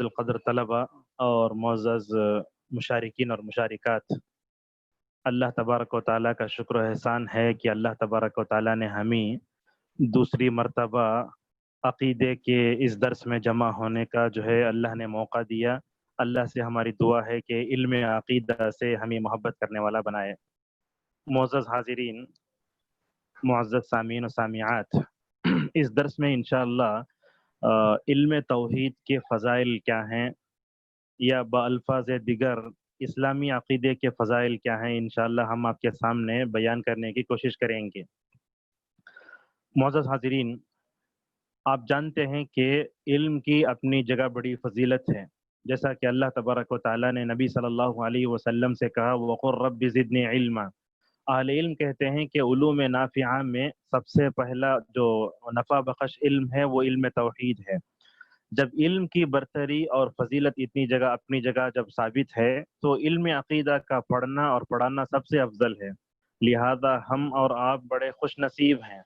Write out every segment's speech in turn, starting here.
القدر طلبہ اور معزز مشارکین اور مشارکات، اللہ تبارک و تعالیٰ کا شکر و احسان ہے کہ اللہ تبارک و تعالیٰ نے ہمیں دوسری مرتبہ عقیدے کے اس درس میں جمع ہونے کا اللہ نے موقع دیا۔ اللہ سے ہماری دعا ہے کہ علم عقیدہ سے ہمیں محبت کرنے والا بنائے۔ معزز حاضرین، معزز سامعین و سامعات، اس درس میں انشاءاللہ علم توحید کے فضائل کیا ہیں، یا بالفاظ دیگر اسلامی عقیدے کے فضائل کیا ہیں، انشاءاللہ ہم آپ کے سامنے بیان کرنے کی کوشش کریں گے۔ معزز حاضرین، آپ جانتے ہیں کہ علم کی اپنی جگہ بڑی فضیلت ہے، جیسا کہ اللہ تبارک و تعالیٰ نے نبی صلی اللہ علیہ وسلم سے کہا وَقُلْ رَبِّ زِدْنِي عِلْمًا۔ اہل علم کہتے ہیں کہ علوم نافعہ میں سب سے پہلا جو نفع بخش علم ہے وہ علم توحید ہے۔ جب علم کی برتری اور فضیلت اپنی جگہ جب ثابت ہے تو علم عقیدہ کا پڑھنا اور پڑھانا سب سے افضل ہے۔ لہذا ہم اور آپ بڑے خوش نصیب ہیں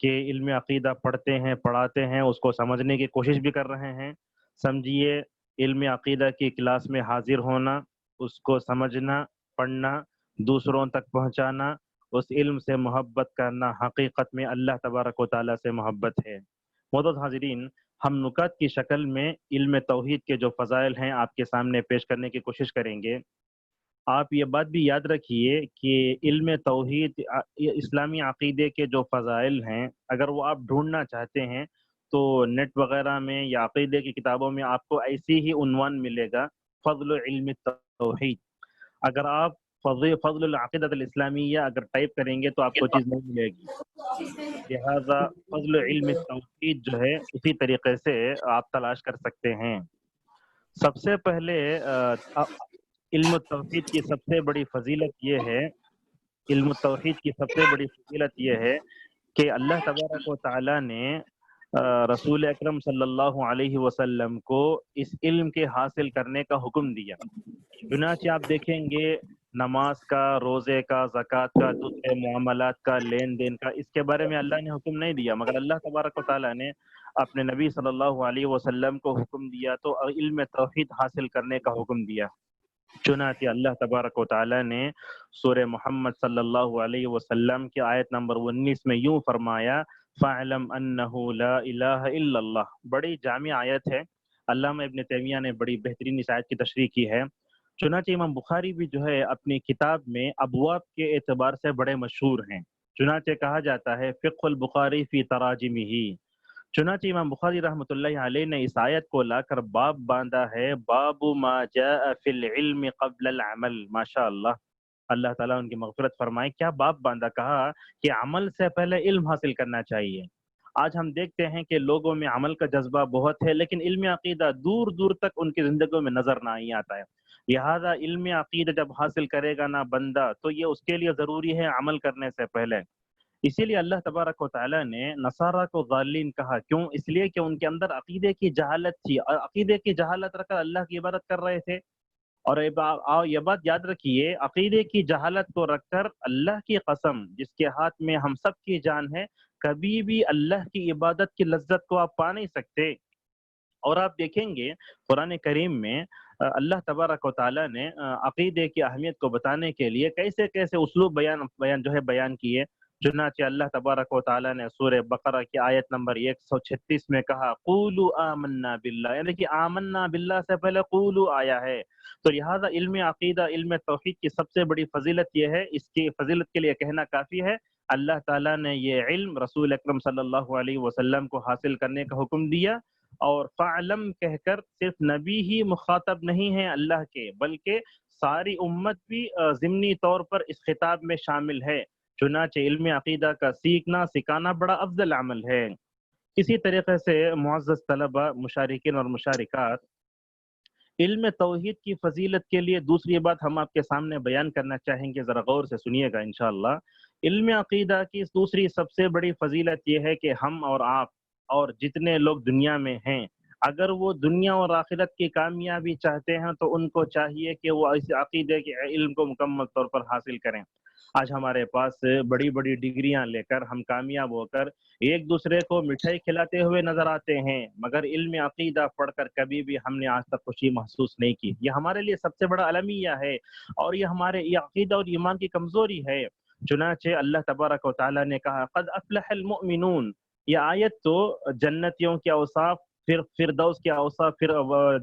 کہ علم عقیدہ پڑھتے ہیں، پڑھاتے ہیں، اس کو سمجھنے کی کوشش بھی کر رہے ہیں۔ سمجھیے، علم عقیدہ کی کلاس میں حاضر ہونا، اس کو سمجھنا، پڑھنا، دوسروں تک پہنچانا، اس علم سے محبت کرنا، حقیقت میں اللہ تبارک و تعالیٰ سے محبت ہے۔ معزز حاضرین، ہم نکات کی شکل میں علم توحید کے جو فضائل ہیں آپ کے سامنے پیش کرنے کی کوشش کریں گے۔ آپ یہ بات بھی یاد رکھیے کہ علم توحید اسلامی عقیدے کے جو فضائل ہیں، اگر وہ آپ ڈھونڈنا چاہتے ہیں تو نیٹ وغیرہ میں یا عقیدے کی کتابوں میں آپ کو ایسی ہی عنوان ملے گا، فضل علم توحید۔ اگر آپ فضل العقیدۃ الاسلامیہ اگر ٹائپ کریں گے تو آپ کو چیز نہیں ملے گی۔ لہذا فضل علم توحید اسی طریقے سے آپ تلاش کر سکتے ہیں۔ سب سے پہلے علم توحید کی سب سے بڑی فضیلت یہ ہے کہ اللہ تبارک و تعالیٰ نے رسول اکرم صلی اللہ علیہ وسلم کو اس علم کے حاصل کرنے کا حکم دیا۔ چنانچہ آپ دیکھیں گے نماز کا، روزے کا، زکوٰۃ کا، دوسرے معاملات کا، لین دین کا، اس کے بارے میں اللہ نے حکم نہیں دیا، مگر اللہ تبارک و تعالیٰ نے اپنے نبی صلی اللہ علیہ وسلم کو حکم دیا تو علم توحید حاصل کرنے کا حکم دیا۔ چنانچہ اللہ تبارک و تعالیٰ نے سورہ محمد صلی اللہ علیہ وسلم کی آیت نمبر 19 میں یوں فرمایا فَاعْلَمْ أَنَّهُ لَا إِلَٰهَ إِلَّا اللَّهُ۔ بڑی جامع آیت ہے، علامہ ابن تیمیہ نے بڑی بہترین اس آیت کی تشریح کی ہے۔ چنانچہ امام بخاری بھی اپنی کتاب میں ابواب کے اعتبار سے بڑے مشہور ہیں۔ چنانچہ کہا جاتا ہے فقہ البخاری فی تراجمہ۔ چنانچہ امام بخاری رحمۃ اللہ علیہ نے اس آیت کو لا کر باب باندھا ہے، باب ما جاء فی العلم قبل العمل۔ ماشاء اللہ، اللہ تعالیٰ ان کی مغفرت فرمائے۔ کیا باب باندھا؟ کہا کہ عمل سے پہلے علم حاصل کرنا چاہیے۔ آج ہم دیکھتے ہیں کہ لوگوں میں عمل کا جذبہ بہت ہے، لیکن علم عقیدہ دور دور تک ان کی زندگیوں میں نظر نہیں آتا ہے۔ لہذا علم عقیدہ جب حاصل کرے گا نا بندہ تو یہ اس کے لیے ضروری ہے عمل کرنے سے پہلے۔ اسی لیے اللہ تبارک و تعالیٰ نے نصارہ کو ضالین کہا، کیوں؟ اس لیے کہ ان کے اندر عقیدے کی جہالت تھی، اور عقیدے کی جہالت رکھ کر اللہ کی عبادت کر رہے تھے۔ اور یہ بات یاد رکھیے، عقیدے کی جہالت کو رکھ کر اللہ کی قسم جس کے ہاتھ میں ہم سب کی جان ہے، کبھی بھی اللہ کی عبادت کی لذت کو آپ پا نہیں سکتے۔ اور آپ دیکھیں گے قرآن کریم میں اللہ تبارک و تعالیٰ نے عقیدے کی اہمیت کو بتانے کے لیے کیسے کیسے اسلوب بیان کیے۔ چنانچہ اللہ تبارک و تعالیٰ نے سورہ بقرہ کی آیت نمبر 136 میں کہا قولوا آمنا باللہ، یعنی کہ آمنا باللہ سے پہلے قولوا آیا ہے۔ تو لہٰذا علم عقیدہ، علم توحید کی سب سے بڑی فضیلت یہ ہے، اس کی فضیلت کے لیے کہنا کافی ہے، اللہ تعالیٰ نے یہ علم رسول اکرم صلی اللہ علیہ وسلم کو حاصل کرنے کا حکم دیا۔ اور فعلم کہہ کر صرف نبی ہی مخاطب نہیں ہے اللہ کے، بلکہ ساری امت بھی ضمنی طور پر اس خطاب میں شامل ہے۔ چنانچہ علم عقیدہ کا سیکھنا سکھانا بڑا افضل عمل ہے۔ اسی طریقے سے معزز طلبہ، مشارکین اور مشارکات، علم توحید کی فضیلت کے لیے دوسری بات ہم آپ کے سامنے بیان کرنا چاہیں گے، ذرا غور سے سنیے گا انشاءاللہ۔ علم عقیدہ کی دوسری سب سے بڑی فضیلت یہ ہے کہ ہم اور آپ اور جتنے لوگ دنیا میں ہیں، اگر وہ دنیا اور آخرت کی کامیابی چاہتے ہیں تو ان کو چاہیے کہ وہ اس عقیدے کے علم کو مکمل طور پر حاصل کریں۔ آج ہمارے پاس بڑی بڑی ڈگریاں لے کر ہم کامیاب ہو کر ایک دوسرے کو مٹھائی کھلاتے ہوئے نظر آتے ہیں، مگر علم عقیدہ پڑھ کر کبھی بھی ہم نے آج تک خوشی محسوس نہیں کی۔ یہ ہمارے لیے سب سے بڑا المیہ ہے، اور یہ ہمارے یہ عقیدہ اور ایمان کی کمزوری ہے۔ چنانچہ اللہ تبارک و تعالیٰ نے کہا قد افلح المؤمنون، یہ آیت تو جنتیوں کے اوصاف، پھر فردوس کے اوصاف، پھر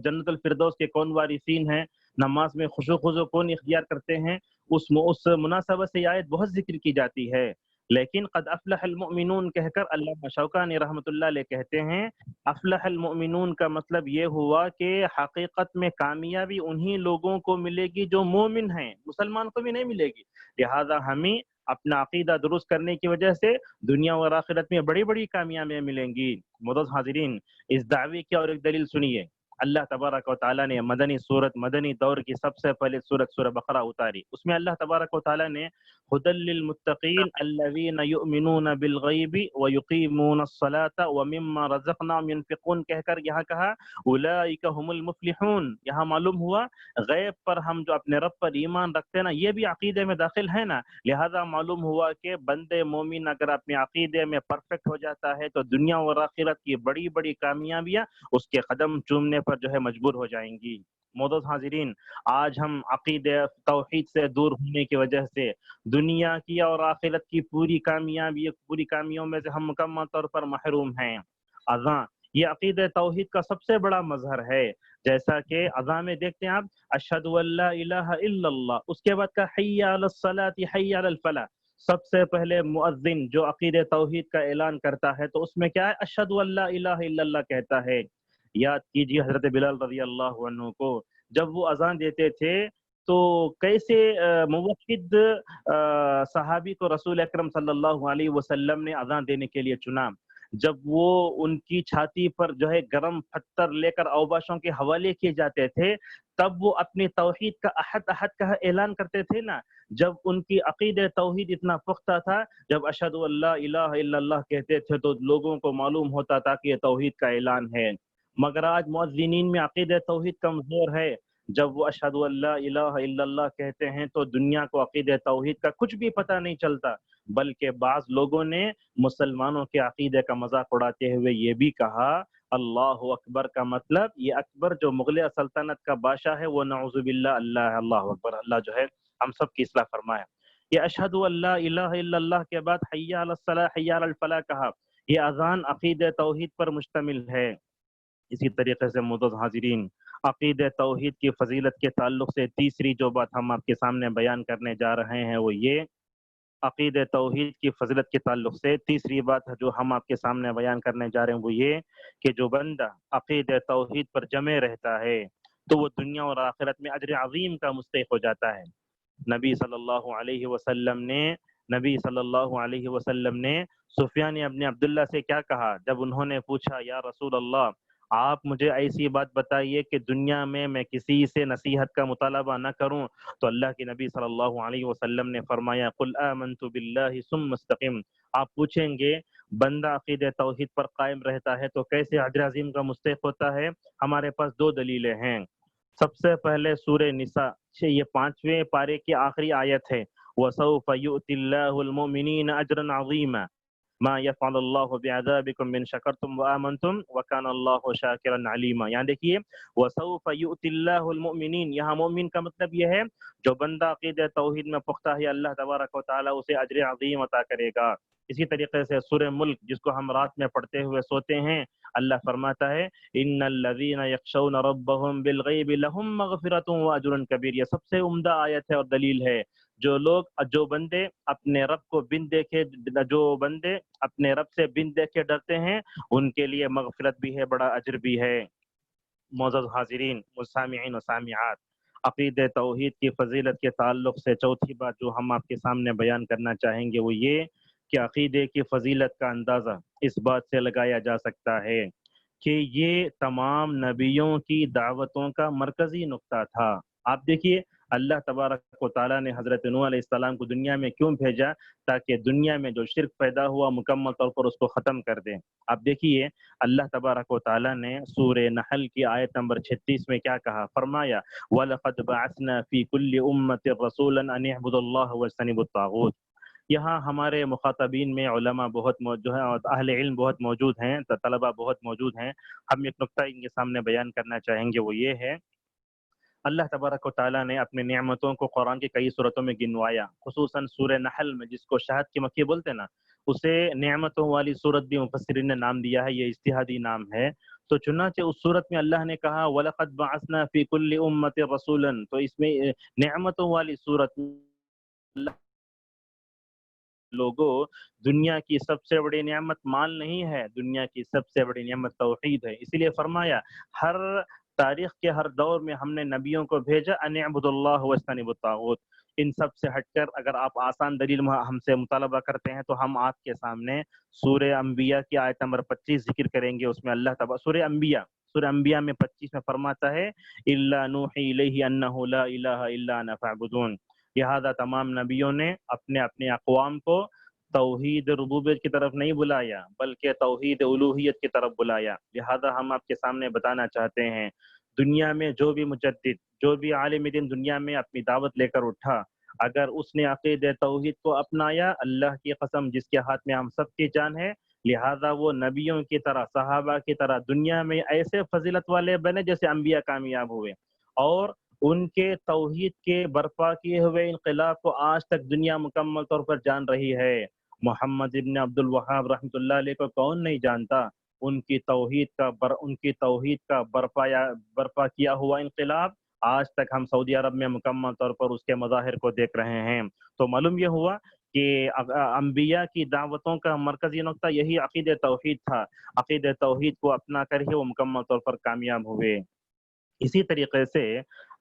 جنت الفردوس کے کون وارثین ہیں، نماز میں خشوع خضوع کون اختیار کرتے ہیں، اس مناسبت سے یہ آیت بہت ذکر کی جاتی ہے۔ لیکن قد افلح المؤمنون کہہ کر علامہ شوکانی رحمۃ اللہ علیہ کہتے ہیں افلح المؤمنون کا مطلب یہ ہوا کہ حقیقت میں کامیابی انہی لوگوں کو ملے گی جو مومن ہیں، مسلمان کو بھی نہیں ملے گی۔ لہذا ہمیں اپنا عقیدہ درست کرنے کی وجہ سے دنیا اور آخرت میں بڑی بڑی کامیابیاں ملیں گی۔ معزز حاضرین، اس دعوے کی اور ایک دلیل سنیے۔ اللہ تبارک و تعالیٰ نے مدنی دور کی سب سے پہلے سورہ بقرہ اتاری، اس میں اللہ تبارک و تعالیٰ نے ہدی للمتقین الذین یؤمنون بالغیب ویقیمون الصلاۃ ومما رزقناہم ینفقون کہہ کر یہاں کہا اولئک هم المفلحون۔ یہاں معلوم ہوا غیب پر ہم جو اپنے رب پر ایمان رکھتے ہیں نا، یہ بھی عقیدے میں داخل ہے نا۔ لہذا معلوم ہوا کہ بندے مومن اگر اپنے عقیدے میں پرفیکٹ ہو جاتا ہے تو دنیا اور آخرت کی بڑی بڑی کامیابیاں اس کے قدم چومنے پر جو ہے مجبور ہو جائیں گی۔ معزز حاضرین، آج ہم عقیدہ توحید سے دور ہونے کی وجہ سے دنیا کی اور آخرت کی پوری کامیابیوں میں سے ہم مکمل طور پر محروم ہیں۔ اذان یہ عقیدہ توحید کا سب سے بڑا مظہر ہے، جیسا کہ اذان میں دیکھتے ہیں آپ اشہد ان لا الہ الا اللہ، اس کے بعد کا حی علی الصلاۃ حی علی الفلاح۔ سب سے پہلے مؤذن جو عقیدہ توحید کا اعلان کرتا ہے تو اس میں کیا ہے، اشہد ان لا الہ الا اللہ کہتا ہے۔ یاد کیجیے حضرت بلال رضی اللہ عنہ کو، جب وہ اذان دیتے تھے تو کیسے موحد صحابی کو رسول اکرم صلی اللہ علیہ وسلم نے اذان دینے کے لیے چنا۔ جب وہ ان کی چھاتی پر جو ہے گرم پتھر لے کر اوباشوں کے حوالے کیے جاتے تھے، تب وہ اپنی توحید کا احد احد کا اعلان کرتے تھے نا۔ جب ان کی عقیدہ توحید اتنا پختہ تھا، جب اشہد ان لا الہ الا اللہ کہتے تھے تو لوگوں کو معلوم ہوتا تھا کہ یہ توحید کا اعلان ہے۔ مگر آج مؤذنین میں عقیدہ توحید کمزور ہے، جب وہ اشہد ان لا الہ الا اللہ کہتے ہیں تو دنیا کو عقیدہ توحید کا کچھ بھی پتہ نہیں چلتا، بلکہ بعض لوگوں نے مسلمانوں کے عقیدے کا مذاق اڑاتے ہوئے یہ بھی کہا اللہ اکبر کا مطلب یہ اکبر جو مغلیہ سلطنت کا بادشاہ ہے وہ نعوذ باللہ اللہ اللہ اکبر، اللہ جو ہے ہم سب کی اصلاح فرمائے۔ یہ اشہد ان لا الہ الا اللہ کے بعد حی علی الصلاۃ حی علی الفلاح کہا، یہ اذان عقیدہ توحید پر مشتمل ہے۔ اسی طریقے سے معزز حاضرین، عقیدہ توحید کی فضیلت کے تعلق سے تیسری جو بات ہم آپ کے سامنے بیان کرنے جا رہے ہیں وہ یہ، عقیدہ توحید کی فضیلت کے تعلق سے تیسری بات جو ہم آپ کے سامنے بیان کرنے جا رہے ہیں وہ یہ کہ جو بندہ عقیدہ توحید پر جمے رہتا ہے تو وہ دنیا اور آخرت میں اجر عظیم کا مستحق ہو جاتا ہے۔ نبی صلی اللہ علیہ وسلم نے سفیان ابن عبداللہ سے کیا کہا جب انہوں نے پوچھا یا رسول اللہ آپ مجھے ایسی بات بتائیے کہ دنیا میں کسی سے نصیحت کا مطالبہ نہ کروں، تو اللہ کے نبی صلی اللہ علیہ وسلم نے فرمایا قل آمنت باللہ ثم استقم۔ آپ پوچھیں گے بندہ عقیدہ توحید پر قائم رہتا ہے تو کیسے اجر عظیم کا مستحق ہوتا ہے؟ ہمارے پاس دو دلیلیں ہیں۔ سب سے پہلے سورہ نساء یہ 5ویں پارے کی آخری آیت ہے وَسَوْفَ يُؤْتِ اللَّهُ الْمُؤْمِنِينَ أَجْرًا عَظِيمًا ما يفعل اللہ بعذابکم من شکرتم وآمنتم وکان اللہ شاکرا علیما۔ یہاں دیکھیے وسوف یؤتی اللہ المؤمنین، یہاں مومن کا مطلب یہ ہے جو بندہ عقیدہ توحید میں پختہ ہے اللہ تبارک و تعالی اسے اجر عظیم عطا کرے گا۔ اسی طریقے سے سورہ ملک جس کو ہم رات میں پڑھتے ہوئے سوتے ہیں، اللہ فرماتا ہے ان الذین یخشون ربهم بالغیب لهم مغفرۃ واجر کبیر۔ یہ سب سے عمدہ آیت ہے اور دلیل ہے۔ جو بندے اپنے رب کو بن دیکھے ڈرتے ہیں ان کے لیے مغفرت بھی ہے، بڑا اجر بھی ہے۔ معزز حاضرین، سامعین و سامعات، عقیدہ توحید کی فضیلت کے تعلق سے چوتھی بات جو ہم آپ کے سامنے بیان کرنا چاہیں گے وہ یہ کہ عقیدے کی فضیلت کا اندازہ اس بات سے لگایا جا سکتا ہے کہ یہ تمام نبیوں کی دعوتوں کا مرکزی نقطہ تھا۔ آپ دیکھیے اللہ تبارک و تعالیٰ نے حضرت نوح علیہ السلام کو دنیا میں کیوں بھیجا؟ تاکہ دنیا میں جو شرک پیدا ہوا مکمل طور پر اس کو ختم کر دیں۔ اب دیکھیے اللہ تبارک و تعالیٰ نے سورہ نحل کی آیت نمبر 36 میں کیا کہا، فرمایا وَلَقَدْ بَعَثْنَا فِي كُلِّ أُمَّةٍ رَسُولًا أَنِ اعْبُدُوا اللَّهَ وَاجْتَنِبُوا الطَّاغُوتَ۔ یہاں ہمارے مخاطبین میں علماء بہت موجود ہیں اور اہل علم بہت موجود ہیں، طلباء بہت موجود ہیں۔ ہم ایک نقطہ ان کے سامنے بیان کرنا چاہیں گے، وہ یہ ہے اللہ تبارک و تعالیٰ نے اپنے نعمتوں کو قرآن کی کئی صورتوں میں گنوایا، خصوصاً سورہ نحل میں جس کو شہد کی مکھی بولتے ہیں نا، اسے نعمتوں والی صورت بھی مفسرین نے نام دیا ہے، یہ اجتہادی نام ہے۔ تو چنانچہ اس صورت میں اللہ نے کہا وَلَقَدْ بَعَثْنَا فِي كُلِّ أُمَّةٍ رَسُولًا، تو اس میں نعمتوں والی صورت لوگوں، دنیا کی سب سے بڑی نعمت مال نہیں ہے، دنیا کی سب سے بڑی نعمت توحید ہے۔ اسی لیے فرمایا ہر تاریخ کے ہر دور میں ہم نے نبیوں کو بھیجا ان اعبدوا اللہ واجتنبوا الطاغوت۔ ان سب سے ہٹ کر اگر آپ آسان دلیل ہم سے مطالبہ کرتے ہیں تو ہم آپ کے سامنے سورہ انبیاء کی آیت نمبر 25 ذکر کریں گے۔ اس میں اللہ تبارک سورہ انبیاء میں 25 میں فرماتا ہے الا نوحی الیہ انہ لا الہ الا انا فاعبدون۔ لہذا تمام نبیوں نے اپنے اپنے اقوام کو توحید ربوبیت کی طرف نہیں بلایا بلکہ توحید الوہیت کی طرف بلایا۔ لہذا ہم آپ کے سامنے بتانا چاہتے ہیں دنیا میں جو بھی مجدد، جو بھی عالم دین دنیا میں اپنی دعوت لے کر اٹھا، اگر اس نے عقید توحید کو اپنایا، اللہ کی قسم جس کے ہاتھ میں ہم سب کی جان ہے، لہذا وہ نبیوں کی طرح صحابہ کی طرح دنیا میں ایسے فضیلت والے بنے جیسے انبیاء کامیاب ہوئے، اور ان کے توحید کے برپا کیے ہوئے انقلاب کو آج تک دنیا مکمل طور پر جان رہی ہے۔ محمد ابن عبد الوہاب رحمۃ اللہ علیہ کو کون نہیں جانتا؟ ان کی توحید کا برپا کیا ہوا انقلاب آج تک ہم سعودی عرب میں مکمل طور پر اس کے مظاہر کو دیکھ رہے ہیں۔ تو معلوم یہ ہوا کہ انبیاء کی دعوتوں کا مرکزی نقطہ یہی عقید توحید تھا، عقید توحید کو اپنا کر ہی وہ مکمل طور پر کامیاب ہوئے۔ اسی طریقے سے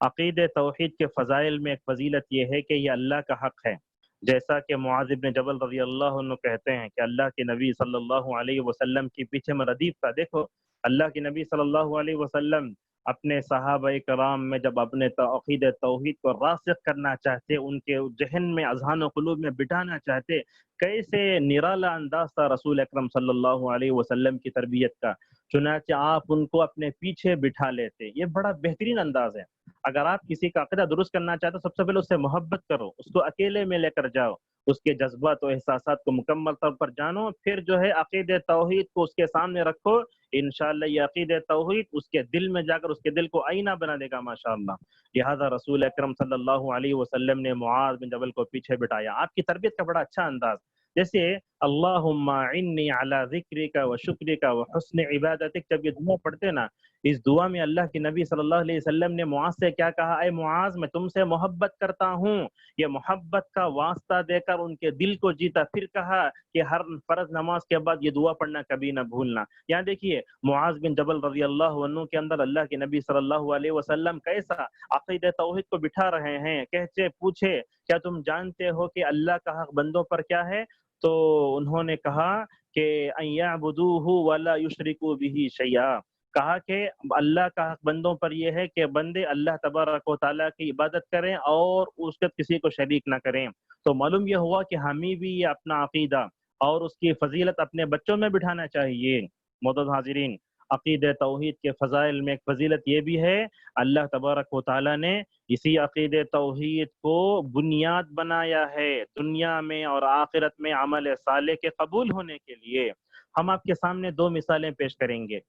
عقید توحید کے فضائل میں ایک فضیلت یہ ہے کہ یہ اللہ کا حق ہے، جیسا کہ معاذ بن جبل رضی اللہ عنہ کہتے ہیں کہ اللہ کے نبی صلی اللہ علیہ وسلم کے پیچھے میں ردیف تھا۔ دیکھو اللہ کے نبی صلی اللہ علیہ وسلم اپنے صحابہ کرام میں جب اپنے عقید توحید کو راسخ کرنا چاہتے، ان کے ذہن میں اذہان و قلوب میں بٹھانا چاہتے، کیسے نرالا انداز تھا رسول اکرم صلی اللہ علیہ وسلم کی تربیت کا، چنانچہ آپ ان کو اپنے پیچھے بٹھا لیتے۔ یہ بڑا بہترین انداز ہے۔ اگر آپ کسی کا عقیدہ درست کرنا چاہتے تو سب سے پہلے اس سے محبت کرو، اس کو اکیلے میں لے کر جاؤ، اس کے جذبات و احساسات کو مکمل طور پر جانو، پھر جو ہے عقید توحید کو اس کے سامنے رکھو، انشاءاللہ یہ عقید توحید اس کے دل میں جا کر اس کے دل کو آئینہ بنا دے گا ماشاءاللہ۔ لہذا رسول اکرم صلی اللہ علیہ وسلم نے معاذ بن جبل کو پیچھے بٹھایا۔ آپ کی تربیت کا بڑا اچھا انداز، جیسے اللہم اعنی علی ذکرک و شکرک و حسن عبادتک، جب یہ دعا پڑھتے نا، اس دعا میں اللہ کے نبی صلی اللہ علیہ وسلم نے معاذ سے کیا کہا؟ اے معاذ میں تم سے محبت کرتا ہوں، یہ محبت کا واسطہ دے کر ان کے دل کو جیتا، پھر کہا کہ ہر فرض نماز کے بعد یہ دعا پڑھنا کبھی نہ بھولنا۔ یہاں دیکھیے معاذ بن جبل رضی اللہ عنہ کے اندر اللہ کے نبی صلی اللہ علیہ وسلم کیسا عقید توحید کو بٹھا رہے ہیں، کہتے پوچھے کیا تم جانتے ہو کہ اللہ کا حق بندوں پر کیا ہے؟ تو انہوں نے کہا کہ ان یعبدوہ ولا یشرکوا بہ شیئا، کہا کہ اللہ کا حق بندوں پر یہ ہے کہ بندے اللہ تبارک و تعالیٰ کی عبادت کریں اور اس کے کسی کو شریک نہ کریں۔ تو معلوم یہ ہوا کہ ہمیں بھی یہ اپنا عقیدہ اور اس کی فضیلت اپنے بچوں میں بٹھانا چاہیے۔ معزز حاضرین، عقید توحید کے فضائل میں ایک فضیلت یہ بھی ہے، اللہ تبارک و تعالیٰ نے اسی عقید توحید کو بنیاد بنایا ہے دنیا میں اور آخرت میں عمل صالح کے قبول ہونے کے لیے۔ ہم آپ کے سامنے دو مثالیں پیش کریں گے۔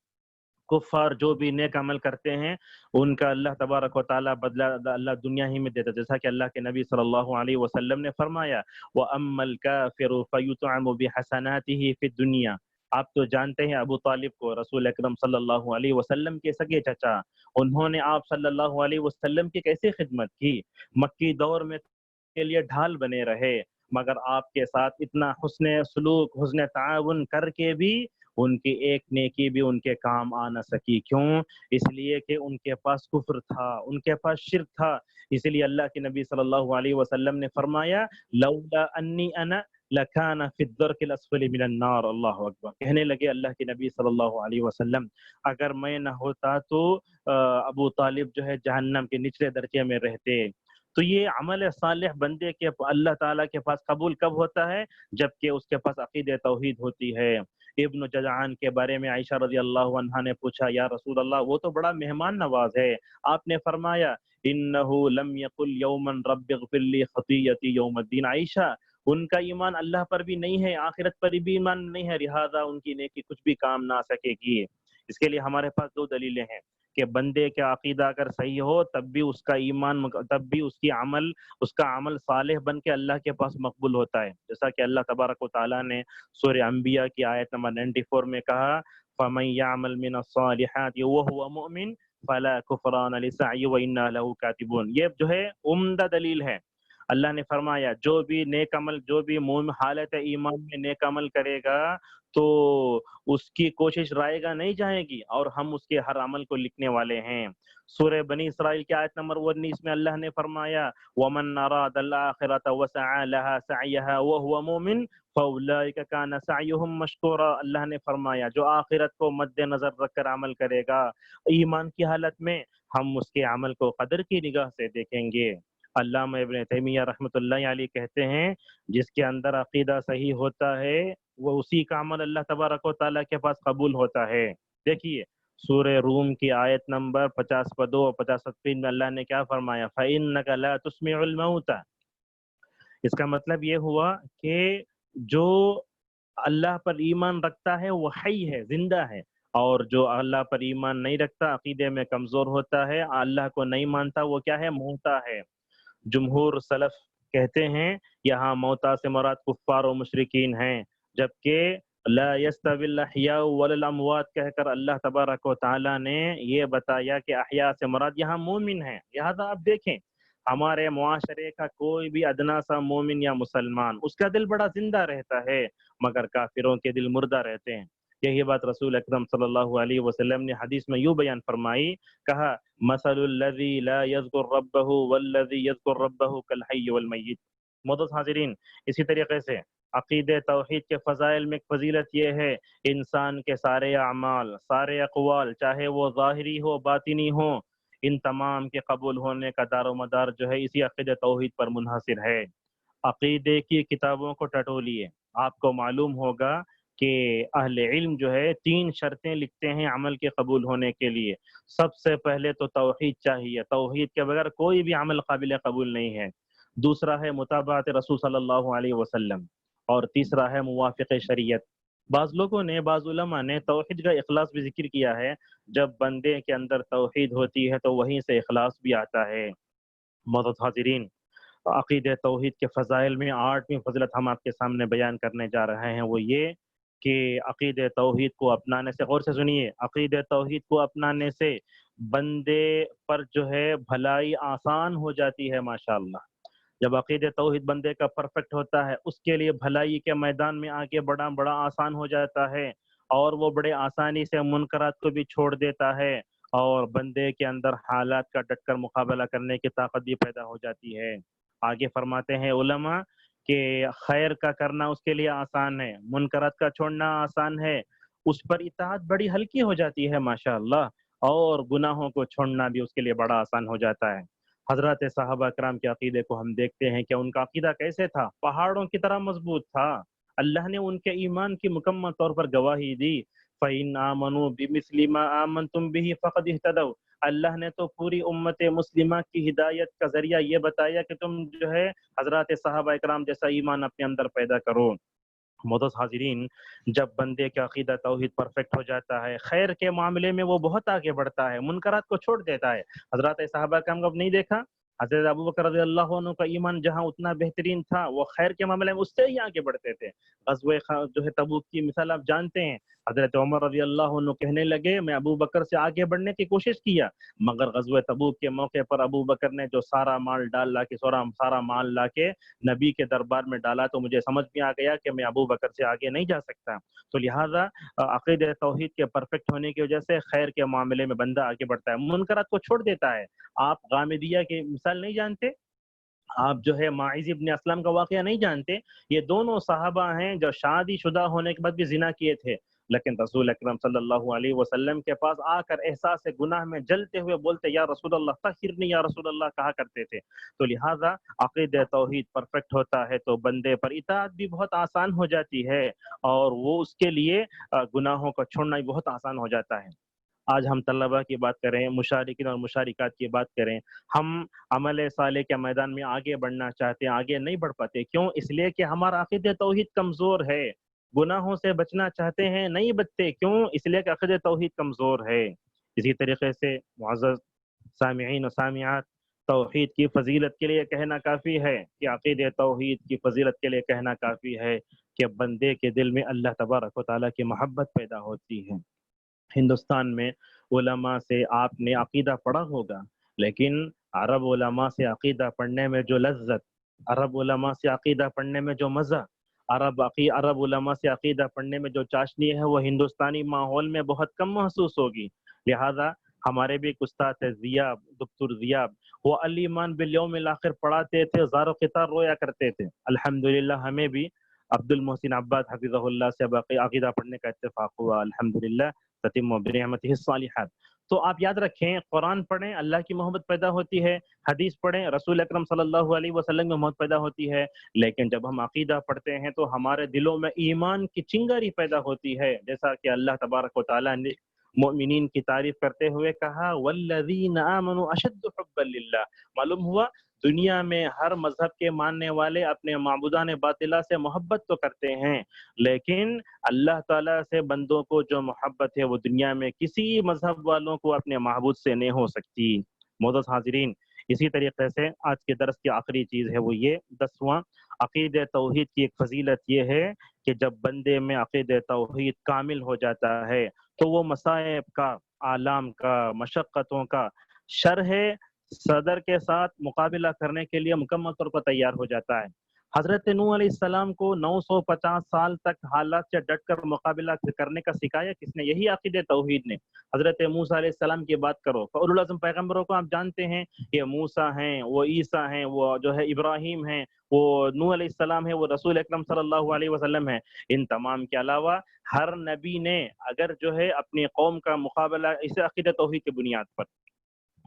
کفار جو بھی نیک عمل کرتے ہیں ان کا اللہ تبارک و تعالیٰ بدلہ اللہ دنیا ہی میں دیتا، جیسا کہ اللہ کے نبی صلی اللہ علیہ وسلم نے فرمایا وَأَمَّا الْكَافِرُ فَيُطْعَمُ بِحَسَنَاتِهِ فِي الدُّنْيَا۔ آپ تو جانتے ہیں ابو طالب کو، رسول اکرم صلی اللہ علیہ وسلم کے سگے چچا، انہوں نے آپ صلی اللہ علیہ وسلم کی کیسے خدمت کی، مکی دور میں کے لیے ڈھال بنے رہے، مگر آپ کے ساتھ اتنا حسن سلوک، حسن تعاون کر کے بھی ان کی ایک نیکی بھی ان کے کام آ نہ سکی۔ کیوں؟ اس لیے کہ ان کے پاس کفر تھا، ان کے پاس شرک تھا۔ اس لیے اللہ کے نبی صلی اللہ علیہ وسلم نے فرمایا لولا انی انا لکان فی الدرک الاسفل من النار۔ اللہ اکبر، کہنے لگے اللہ کے نبی صلی اللہ علیہ وسلم اگر میں نہ ہوتا تو ابو طالب جو ہے جہنم کے نچلے درجے میں رہتے۔ تو یہ عمل صالح بندے کے اللہ تعالیٰ کے پاس قبول کب ہوتا ہے؟ جبکہ اس کے پاس عقید توحید ہوتی ہے۔ ابن جدعان کے بارے میں عائشہ رضی اللہ عنہا نے پوچھا، یا رسول اللہ وہ تو بڑا مہمان نواز ہے، آپ نے فرمایا انہو لم یقل یوما رب اغفر لی خطیتی یوم الدین، عائشہ ان کا ایمان اللہ پر بھی نہیں ہے، آخرت پر بھی ایمان نہیں ہے، لہذا ان کی نیکی کچھ بھی کام نہ آ سکے گی۔ اس کے لیے ہمارے پاس دو دلیلیں ہیں کہ بندے کا عقیدہ اگر صحیح ہو تب بھی اس کا ایمان، تب بھی اس کا عمل صالح بن کے اللہ کے پاس مقبول ہوتا ہے، جیسا کہ اللہ تبارک و تعالیٰ نے سورہ انبیاء کی آیت نمبر 94 میں کہا فَمَن يَعْمَلْ مِنَ الصَّالِحَاتِ وَهُوَ مُؤْمِنٌ فَلَا كُفْرَانَ لِسَعْيِهِ وَإِنَّا لَهُ كَاتِبُونَ۔ یہ جو ہے عمدہ دلیل ہے۔ اللہ نے فرمایا جو بھی نیک عمل، جو بھی حالت ایمان میں نیک عمل کرے گا تو اس کی کوشش رائے گا نہیں جائے گی، اور ہم اس کے ہر عمل کو لکھنے والے ہیں۔ سورہ بنی اسرائیل کی آیت نمبر 19 میں اللہ نے فرمایا وَمَنْ أَرَادَ الْآخِرَةَ وَسَعَى لَهَا سَعْيَهَا وَهُوَ مُؤْمِنٌ فَأُولَٰئِكَ كَانَ سَعْيُهُمْ مَشْكُورًا۔ اللہ نے فرمایا جو آخرت کو مد نظر رکھ کر عمل کرے گا ایمان کی حالت میں، ہم اس کے عمل کو قدر کی نگاہ سے دیکھیں گے۔ علامہ ابن تیمیہ رحمۃ اللہ علیہ کہتے ہیں جس کے اندر عقیدہ صحیح ہوتا ہے وہ اسی کا عمل اللہ تبارک و تعالیٰ کے پاس قبول ہوتا ہے۔ دیکھیے سورہ روم کی آیت نمبر 52 اور 53 میں اللہ نے کیا فرمایا فَإِنَّكَ لَا تُسْمِعُ الْمَوْتَى۔ اس کا مطلب یہ ہوا کہ جو اللہ پر ایمان رکھتا ہے وہ حی ہے، زندہ ہے، اور جو اللہ پر ایمان نہیں رکھتا، عقیدے میں کمزور ہوتا ہے، اللہ کو نہیں مانتا، وہ کیا ہے؟ موتا ہے۔ جمہور سلف کہتے ہیں یہاں موتا سے مراد کفار و مشرکین ہیں، جبکہ لا یستوی الاحیاء ولا الاموات کہہ کر اللہ تبارک و تعالی نے یہ بتایا کہ احیاء سے مراد یہاں مومن ہیں۔ لہذا آپ دیکھیں ہمارے معاشرے کا کوئی بھی ادنا سا مومن یا مسلمان اس کا دل بڑا زندہ رہتا ہے، مگر کافروں کے دل مردہ رہتے ہیں۔ یہی بات رسول اکرم صلی اللہ علیہ وسلم نے حدیث میں یوں بیان فرمائی، کہا مثل الذی لا یذکر ربہ والذی یذکر ربہ کالحی والمیت۔ معزز حاضرین، اسی طریقے سے عقید توحید کے فضائل میں ایک فضیلت یہ ہے انسان کے سارے اعمال، سارے اقوال، چاہے وہ ظاہری ہو باطنی ہو، ان تمام کے قبول ہونے کا دار و مدار جو ہے اسی عقید توحید پر منحصر ہے۔ عقیدے کی کتابوں کو ٹٹولیے، آپ کو معلوم ہوگا کہ اہل علم جو ہے 3 شرطیں لکھتے ہیں عمل کے قبول ہونے کے لیے۔ سب سے پہلے تو توحید چاہیے، توحید کے بغیر کوئی بھی عمل قابل قبول نہیں ہے۔ دوسرا ہے متابعت رسول صلی اللہ علیہ وسلم، اور تیسرا ہے موافق شریعت۔ بعض لوگوں نے، بعض علماء نے توحید کا اخلاص بھی ذکر کیا ہے، جب بندے کے اندر توحید ہوتی ہے تو وہیں سے اخلاص بھی آتا ہے۔ معزز حاضرین، عقید توحید کے فضائل میں 8ویں فضیلت ہم آپ کے سامنے بیان کرنے جا رہے ہیں، وہ یہ کہ عقید توحید کو اپنانے سے، غور سے سنیے، عقید توحید کو اپنانے سے بندے پر جو ہے بھلائی آسان ہو جاتی ہے۔ ماشاءاللہ جب عقید توحید بندے کا پرفیکٹ ہوتا ہے اس کے لیے بھلائی کے میدان میں آگے بڑا آسان ہو جاتا ہے، اور وہ بڑے آسانی سے منکرات کو بھی چھوڑ دیتا ہے، اور بندے کے اندر حالات کا ڈٹ کر مقابلہ کرنے کی طاقت بھی پیدا ہو جاتی ہے۔ آگے فرماتے ہیں علماء کہ خیر کا کرنا اس کے لیے آسان ہے، منکرات کا چھوڑنا آسان ہے، اس پر اطاعت بڑی ہلکی ہو جاتی ہے ماشاءاللہ، اور گناہوں کو چھوڑنا بھی اس کے لیے بڑا آسان ہو جاتا ہے۔ حضرات صحابہ کرام کے عقیدے کو ہم دیکھتے ہیں کہ ان کا عقیدہ کیسے تھا، پہاڑوں کی طرح مضبوط تھا۔ اللہ نے ان کے ایمان کی مکمل طور پر گواہی دی، فَإِنْ آمَنُوا بِمِثْلِ مَا آمَنْتُمْ بِهِ فَقَدِ اهْتَدَوْا۔ اللہ نے تو پوری امت مسلمہ کی ہدایت کا ذریعہ یہ بتایا کہ تم جو ہے حضرات صحابہ کرام جیسا ایمان اپنے اندر پیدا کرو۔ معزز حاضرین، جب بندے کا عقیدہ توحید پرفیکٹ ہو جاتا ہے، خیر کے معاملے میں وہ بہت آگے بڑھتا ہے، منکرات کو چھوڑ دیتا ہے۔ حضرات صحابہ کا ہم نہیں دیکھا، حضرت ابو بکر رضی اللہ عنہ کا ایمان جہاں اتنا بہترین تھا، وہ خیر کے معاملے میں اس سے ہی آگے بڑھتے تھے۔ غزوہ جو ہے تبوک کی مثال آپ جانتے ہیں، حضرت عمر رضی اللہ عنہ کہنے لگے میں ابو بکر سے آگے بڑھنے کی کوشش کیا، مگر غزوہ تبوک کے موقع پر ابو بکر نے جو سارا مال لا کے نبی کے دربار میں ڈالا تو مجھے سمجھ میں آ گیا کہ میں ابو بکر سے آگے نہیں جا سکتا۔ تو لہٰذا عقید توحید کے پرفیکٹ ہونے کی وجہ سے خیر کے معاملے میں بندہ آگے بڑھتا ہے، منکرات کو چھوڑ دیتا ہے۔ آپ غامدیہ کی مثال نہیں جانتے؟ آپ جو ہے ماعز ابن اسلم کا واقعہ نہیں جانتے؟ یہ دونوں صحابہ ہیں جو شادی شدہ ہونے کے بعد بھی زنا کیے تھے، لیکن رسول اکرم صلی اللہ علیہ وسلم کے پاس آ کر احساس گناہ میں جلتے ہوئے بولتے یا رسول اللہ طہرنی یا رسول اللہ کہا کرتے تھے. تو لہٰذا عقید توحید پرفیکٹ ہوتا ہے تو بندے پر اطاعت بھی بہت آسان ہو جاتی ہے اور وہ اس کے لیے گناہوں کو چھوڑنا بھی بہت آسان ہو جاتا ہے. آج ہم طلبہ کی بات کریں، مشارکین اور مشارکات کی بات کریں، ہم عمل صالح کے میدان میں آگے بڑھنا چاہتے ہیں، آگے نہیں بڑھ پاتے. کیوں؟ اس لیے کہ ہمارا عقید توحید کمزور ہے. گناہوں سے بچنا چاہتے ہیں، نہیں بچتے. کیوں؟ اس لیے کہ عقید توحید کمزور ہے. اسی طریقے سے معزز سامعین و سامعات، توحید کی فضیلت کے لیے کہنا کافی ہے کہ عقید توحید کی فضیلت کے لیے کہنا کافی ہے کہ بندے کے دل میں اللہ تبارک و تعالیٰ کی محبت پیدا ہوتی ہے. ہندوستان میں علماء سے آپ نے عقیدہ پڑھا ہوگا، لیکن عرب علماء سے عقیدہ پڑھنے میں جو لذت، عرب علماء سے عقیدہ پڑھنے میں جو مزہ، عرب علماء سے عقیدہ پڑھنے میں جو چاشنی ہے وہ ہندوستانی ماحول میں بہت کم محسوس ہوگی. لہذا ہمارے بھی استاد ہے ضیاب، دکتور ضیاب، وہ الایمان بالیوم الاخر پڑھاتے تھے، زار و قطار رویا کرتے تھے. الحمدللہ ہمیں بھی عبد المحسن عباد حفظہ اللہ سے عقیدہ پڑھنے کا اتفاق ہوا. الحمدللہ تتم برحمتہ الصالحات. تو آپ یاد رکھیں، قرآن پڑھیں اللہ کی محبت پیدا ہوتی ہے، حدیث پڑھیں رسول اکرم صلی اللہ علیہ وسلم کی محبت پیدا ہوتی ہے. لیکن جب ہم عقیدہ پڑھتے ہیں تو ہمارے دلوں میں ایمان کی چنگاری پیدا ہوتی ہے، جیسا کہ اللہ تبارک و تعالیٰ نے مؤمنین کی تعریف کرتے ہوئے کہا والذین آمنوا اشد حبا للہ. معلوم ہوا دنیا میں ہر مذہب کے ماننے والے اپنے معبودان باطلہ سے محبت تو کرتے ہیں، لیکن اللہ تعالیٰ سے بندوں کو جو محبت ہے وہ دنیا میں کسی مذہب والوں کو اپنے معبود سے نہیں ہو سکتی. معزز حاضرین، اسی طریقے سے آج کے درس کی آخری چیز ہے وہ یہ 10واں عقید توحید کی ایک فضیلت یہ ہے کہ جب بندے میں عقید توحید کامل ہو جاتا ہے تو وہ مصائب کا، آلام کا، مشقتوں کا شرح صدر کے ساتھ مقابلہ کرنے کے لیے مکمل طور پر تیار ہو جاتا ہے. حضرت نوح علیہ السلام کو 950 سال تک حالات سے ڈٹ کر مقابلہ کرنے کا سکھایا کس نے؟ یہی عقید توحید نے. حضرت موسیٰ علیہ السلام کی بات کرو، فاولو العزم پیغمبروں کو آپ جانتے ہیں، یہ موسیٰ ہیں، وہ عیسیٰ ہیں، وہ جو ہے ابراہیم ہیں، وہ نوح علیہ السلام ہے، وہ رسول اکرم صلی اللہ علیہ وسلم ہے. ان تمام کے علاوہ ہر نبی نے اگر جو ہے اپنی قوم کا مقابلہ اسے عقید توحید کی بنیاد پر،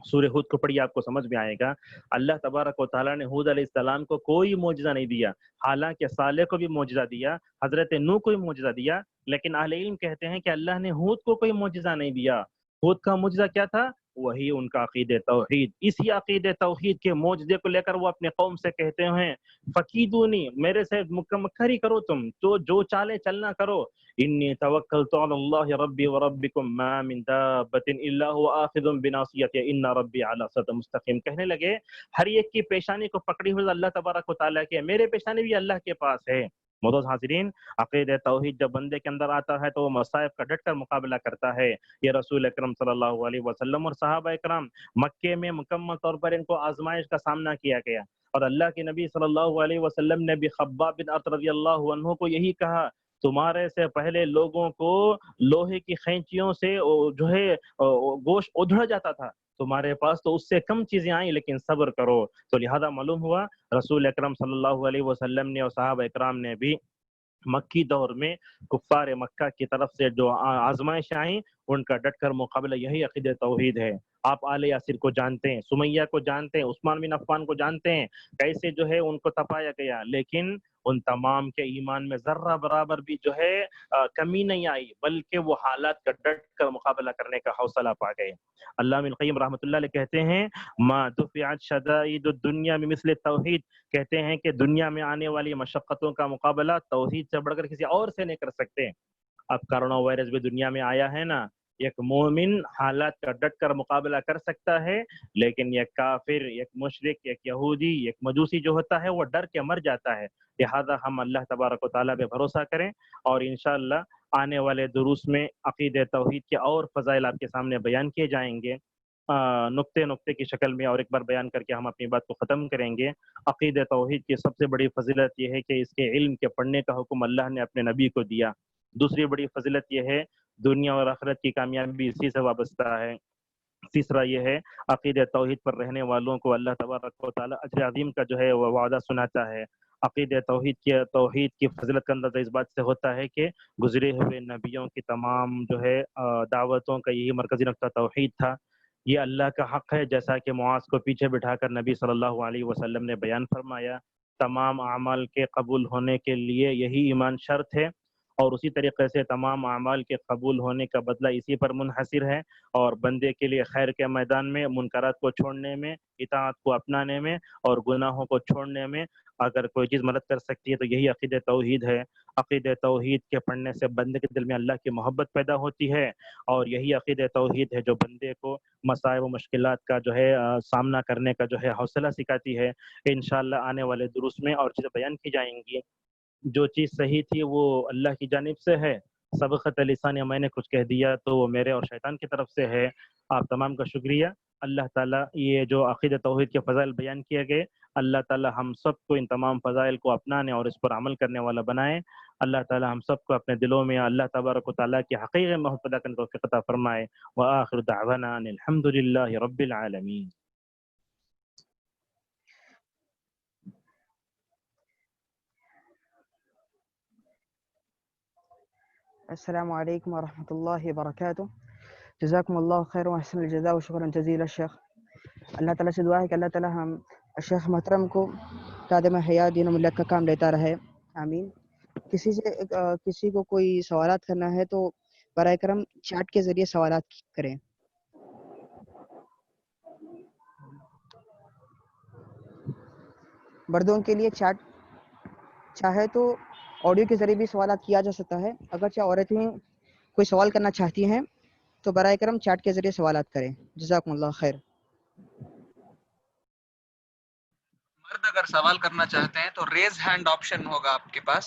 سورہ ہود کو پڑھی آپ کو سمجھ میں آئے گا. اللہ تبارک و تعالیٰ نے ہود علیہ السلام کو کوئی معجزہ نہیں دیا، حالانکہ صالح کو بھی معجزہ دیا، حضرت نوح کو بھی معجزہ دیا، لیکن اہل علم کہتے ہیں کہ اللہ نے ہود کو کوئی معجزہ نہیں دیا. ہود کا معجزہ کیا تھا؟ وہی ان کا عقید توحید. اسی عقید توحید کے معجزے کو لے کر وہ اپنے قوم سے کہتے ہیں فقیدونی، میرے سے مکری کرو، تم تو جو چالے چلنا کرو. انی توکلت علی اللہ ربی وربکم ما من دابۃ الا هو آخذ بناصیتها ان ربی علی صراط مستقیم. کہنے لگے ہر ایک کی پیشانی کو پکڑی ہوئی اللہ تبارک و تعالیٰ کے، میرے پیشانی بھی اللہ کے پاس ہے. معزز حاضرین، عقید توحید جب بندے کے اندر آتا ہے تو وہ مصائب کا ڈٹ کر مقابلہ کرتا ہے. یہ رسول اکرم صلی اللہ علیہ وسلم اور صحابہ اکرام مکے میں مکمل طور پر ان کو آزمائش کا سامنا کیا گیا، اور اللہ کے نبی صلی اللہ علیہ وسلم نے بھی خباب بن ارت رضی اللہ عنہ کو یہی کہا، تمہارے سے پہلے لوگوں کو لوہے کی خینچیوں سے جو ہے گوشت ادھڑ جاتا تھا، تمہارے پاس تو اس سے کم چیزیں آئیں لیکن صبر کرو. تو لہذا معلوم ہوا رسول اکرم صلی اللہ علیہ وسلم نے اور صحابہ اکرام نے بھی مکی دور میں کفار مکہ کی طرف سے جو آزمائش آئیں ان کا ڈٹ کر مقابلہ یہی عقید توحید ہے. آپ آل یاسر کو جانتے ہیں، سمیہ کو جانتے ہیں، عثمان بن عفان کو جانتے ہیں، کیسے جو ہے ان کو تپایا گیا، لیکن ان تمام کے ایمان میں ذرہ برابر بھی جو ہے کمی نہیں آئی، بلکہ وہ حالات کا ڈٹ کر مقابلہ کرنے کا حوصلہ پا گئے. علامہ ابن القیم رحمۃ اللہ علیہ کہتے ہیں ما دفعت شدائد الدنیا بمثل التوحید، کہتے ہیں کہ دنیا میں آنے والی مشقتوں کا مقابلہ توحید سے بڑھ کر کسی اور سے نہیں کر سکتے. اب کرونا وائرس بھی دنیا میں آیا ہے نا، ایک مومن حالات کا ڈٹ کر مقابلہ کر سکتا ہے، لیکن ایک کافر، ایک مشرک، ایک یہودی، ایک مجوسی جو ہوتا ہے وہ ڈر کے مر جاتا ہے. لہذا ہم اللہ تبارک و تعالیٰ پہ بھروسہ کریں، اور انشاءاللہ آنے والے دروس میں عقید توحید کے اور فضائل آپ کے سامنے بیان کیے جائیں گے، نقطے کی شکل میں، اور ایک بار بیان کر کے ہم اپنی بات کو ختم کریں گے. عقید توحید کی سب سے بڑی فضیلت یہ ہے کہ اس کے علم کے پڑھنے کا حکم اللہ نے اپنے نبی کو دیا. دوسری بڑی فضیلت یہ ہے دنیا اور آخرت کی کامیابی اسی سے وابستہ ہے. تیسرا یہ ہے عقید توحید پر رہنے والوں کو اللہ تبارک و تعالیٰ اجر عظیم کا جو ہے وہ وعدہ سناتا ہے. عقید توحید کی فضیلت کا اندازہ اس بات سے ہوتا ہے کہ گزرے ہوئے نبیوں کی تمام جو ہے دعوتوں کا یہی مرکزی نقطہ توحید تھا. یہ اللہ کا حق ہے، جیسا کہ معاذ کو پیچھے بٹھا کر نبی صلی اللہ علیہ وسلم نے بیان فرمایا. تمام اعمال کے قبول ہونے کے لیے یہی ایمان شرط ہے، اور اسی طریقے سے تمام اعمال کے قبول ہونے کا بدلہ اسی پر منحصر ہے. اور بندے کے لیے خیر کے میدان میں منکرات کو چھوڑنے میں، اطاعت کو اپنانے میں اور گناہوں کو چھوڑنے میں اگر کوئی چیز مدد کر سکتی ہے تو یہی عقید توحید ہے. عقید توحید کے پڑھنے سے بندے کے دل میں اللہ کی محبت پیدا ہوتی ہے، اور یہی عقید توحید ہے جو بندے کو مصائب و مشکلات کا جو ہے سامنا کرنے کا جو ہے حوصلہ سکھاتی ہے. انشاءاللہ آنے والے دروس میں اور چیزیں بیان کی جائیں گی. جو چیز صحیح تھی وہ اللہ کی جانب سے ہے، سبقت لسان یا میں نے کچھ کہہ دیا تو وہ میرے اور شیطان کی طرف سے ہے. آپ تمام کا شکریہ. اللہ تعالیٰ یہ جو عقید توحید کے فضائل بیان کیے گئے، اللہ تعالیٰ ہم سب کو ان تمام فضائل کو اپنانے اور اس پر عمل کرنے والا بنائے. اللہ تعالیٰ ہم سب کو اپنے دلوں میں اللہ تبارک و تعالیٰ کی حقیقی محبت پیدا کرنے کی توفیق عطا فرمائے. وآخر دعوانا ان الحمد للہ رب العالمین. السلام علیکم ورحمۃ اللہ وبرکاتہ. جزاکم اللہ خیر و احسن الجزاء و شکرا جزیلا شیخ. اللہ تعالیٰ سے دعا ہے کہ اللہ تعالیٰ ہم شیخ محترم کو قادم حیات دین و ملت کا کام لیتا رہے، آمین. کسی کو کوئی سوالات کرنا ہے تو برائے کرم چیٹ کے ذریعے سوالات کریں. مردوں کے لیے چیٹ چاہے تو آڈیو کے ذریعے بھی سوالات کیا جا سکتا ہے، اگرچہ عورتیں کوئی سوال کرنا چاہتی ہیں تو برائے کرم چیٹ کے ذریعے سوالات کریں. جزاکم اللہ خیر. مرد اگر سوال کرنا چاہتے ہیں تو ریز ہینڈ آپشن ہوگا آپ کے پاس،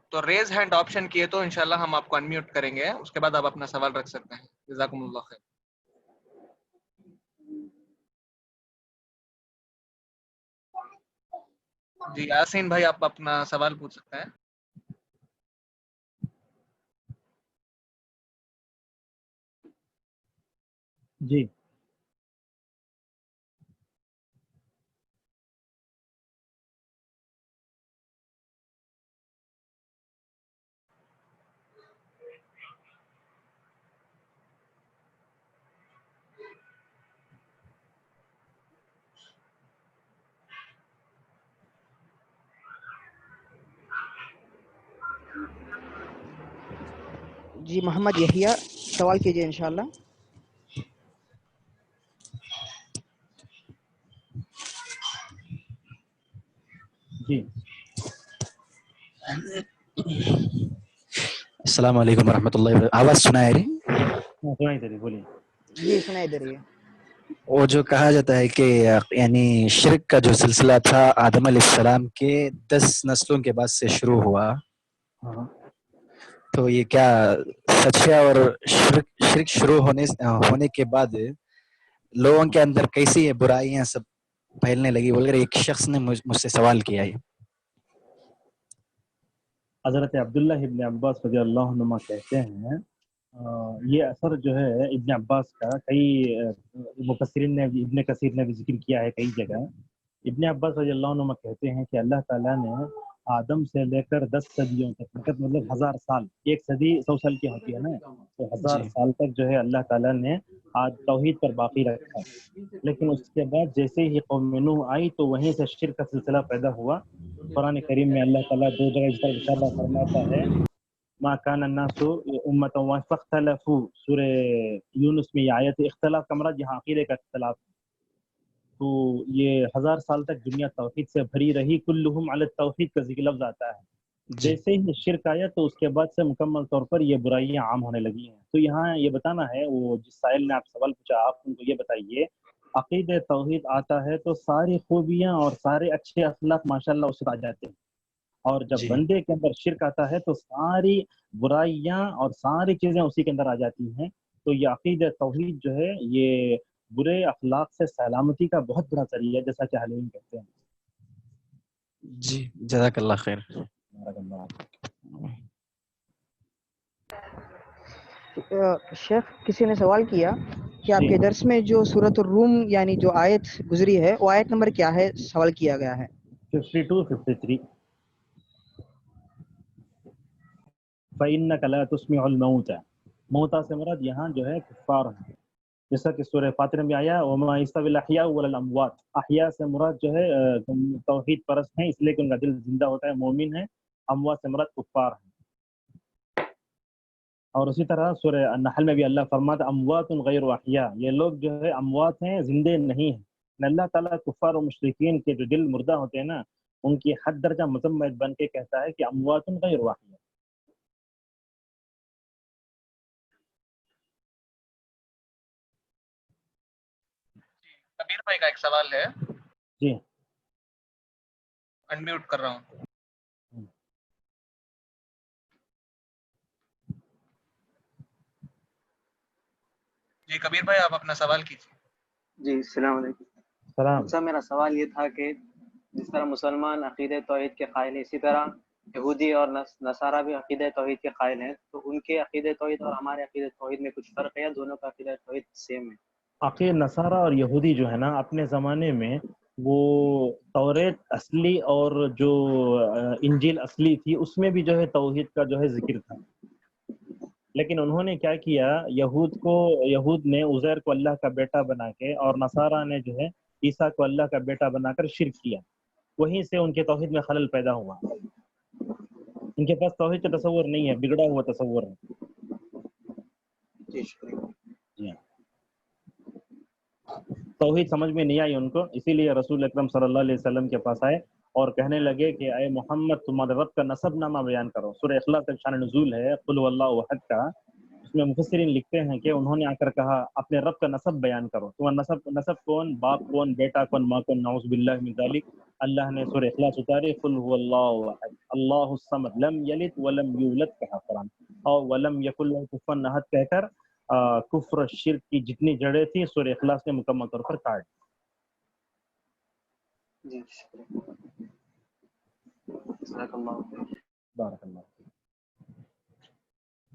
تو ریز ہینڈ آپشن کیے تو انشاءاللہ ہم آپ کو انمیوٹ کریں گے، اس کے بعد آپ اپنا سوال رکھ سکتے ہیں. جزاکم اللہ خیر. جی یاسین بھائی آپ اپنا سوال پوچھ سکتے ہیں. جی جی محمد یحییٰ سوال کیجیے انشاءاللہ. جی السلام علیکم ورحمۃ اللہ وبرکاتہ. آواز سنائی رہی؟ سنائی دے رہی، بولیے. جی سنائی دے رہی ہے. وہ جو کہا جاتا ہے کہ یعنی شرک کا جو سلسلہ تھا آدم علیہ السلام کے 10 نسلوں کے بعد سے شروع ہوا، تو یہ کیا سچ ہے؟ اور شرک شروع ہونے کے بعد لوگوں کے اندر کیسی برائیاں سب پھیلنے لگی بول کر ایک شخص نے مجھ سے سوال کیا ہے. حضرت عبداللہ ابن عباس رضی اللہ عنہما کہتے ہیں، یہ اثر جو ہے ابن عباس کا کئی مفسرین نے، ابن کثیر نے بھی ذکر کیا ہے کئی جگہ. ابن عباس رضی اللہ عنہما کہتے ہیں کہ اللہ تعالیٰ نے آدم سے لے کر 10 صدیوں تک، مطلب 1000 سال، ایک صدی 100 سال کی ہوتی ہے نا، تو 1000 سال تک جو ہے اللہ تعالیٰ نے توحید پر باقی رکھا. لیکن اس کے بعد جیسے ہی قوم نوح آئی تو وہیں سے شرک کا سلسلہ پیدا ہوا. قرآن کریم میں اللہ تعالیٰ 2 جگہ اس طرح اشارہ فرماتا ہے، ما کان الناس امۃ واحدۃ فاختلفوا. سورہ یونس میں یہ آیت اختلاف کا مراد یہاں عقیدے کا اختلاف. تو یہ 1000 سال تک دنیا توحید سے بھری رہی. کلہم علی التوحید کا ذکر لفظ آتا ہے. جیسے ہی شرک آیا تو اس کے بعد سے مکمل طور پر یہ برائیاں عام ہونے لگی ہیں. تو یہاں یہ بتانا ہے، وہ جس سائل نے آپ سوال پوچھا، آپ ان کو یہ بتائیے، عقید توحید آتا ہے تو ساری خوبیاں اور سارے اچھے اخلاق ماشاءاللہ اس سے آ جاتے ہیں، اور جب بندے کے اندر شرک آتا ہے تو ساری برائیاں اور ساری چیزیں اسی کے اندر آ جاتی ہیں. تو یہ عقید توحید جو ہے یہ برے اخلاق سے سلامتی کا بہت بڑا ذریعہ ہے، جیسا کہ حلیم کہتے ہیں. جی جزاک اللہ خیر. شیخ کسی نے سوال کیا کہ آپ کے درس میں جو سورۃ الروم یعنی جو آیت گزری ہے وہ آیت نمبر کیا ہے؟ سوال کیا گیا ہے 52 53. فإنك لا تسمع الموتى، موتا سے مراد یہاں جو ہے کفار ہیں، جیسا کہ سورہ فاتر میں آیا وما يستوي الاحياء ولا الاموات، احیاء سے مراد جو ہے توحید پرست ہیں اس لیے کہ ان کا دل زندہ ہوتا ہے، مومن ہیں، اموات سے مراد کفار ہیں۔ اور اسی طرح سورہ النحل میں بھی اللہ فرماتا اموات غیر احیاء، یہ لوگ جو ہے اموات ہیں، زندے نہیں ہیں۔ اللہ تعالیٰ کفار و مشرکین کے جو دل مردہ ہوتے ہیں نا، ان کی حد درجہ مذمت بن کے کہتا ہے کہ اموات غیر احیاء۔ کبیر بھائی کا ایک سوال ہے، جی انمیوٹ کر رہا ہوں۔ جی کبیر بھائی آپ اپنا سوال کیجیے۔ جی السلام علیکم سلام۔ سر، میرا سوال یہ تھا کہ جس طرح مسلمان عقیدہ توحید کے قائل ہیں، اسی طرح یہودی اور نصارہ بھی عقیدہ توحید کے قائل ہیں، تو ان کے عقیدہ توحید اور ہمارے عقیدہ توحید میں کچھ فرق ہے یا دونوں کا عقیدہ توحید سیم ہے؟ عقید نصارہ اور یہودی جو ہے نا، اپنے زمانے میں وہ توریت اصلی اور جو انجیل اصلی تھی اس میں بھی جو ہے توحید کا جو ہے ذکر تھا، لیکن انہوں نے کیا کیا، یہود نے عزیر کو اللہ کا بیٹا بنا کے اور نصارہ نے جو ہے عیسیٰ کو اللہ کا بیٹا بنا کر شرک کیا، وہیں سے ان کے توحید میں خلل پیدا ہوا۔ ان کے پاس توحید کا تصور نہیں ہے، بگڑا ہوا تصور ہے۔ جی شکریہ۔ جی ہاں، توحید سمجھ میں نہیں آئی ان کو، اسی لیے رسول اکرم صلی اللہ علیہ وسلم کے پاس آئے اور کہنے لگے کہ اے محمد تمہارے رب کا نسب نامہ بیان کرو۔ سورہ اخلاص کا شان نزول ہے قل واللہ احد کا، اس میں مفسرین لکھتے ہیں کہ انہوں نے آ کر کہا اپنے رب کا نسب بیان کرو۔ تمہارا نسب کون، باپ کون، بیٹا کون، ماں کون، نعوذ باللہ من ذالک۔ اللہ نے سورہ اخلاص اتاری قل هو اللہ احد اللہ الصمد لم یلد ولم یولد کہا قرآن، اور ولم یکن له کفوا احد کہہ کر کفر شرک کی جتنی جڑیں تھیں سورہ اخلاص نے مکمل طور پر کاٹ۔ جی شکریہ، جزاک اللہ خیر۔ بارک اللہ۔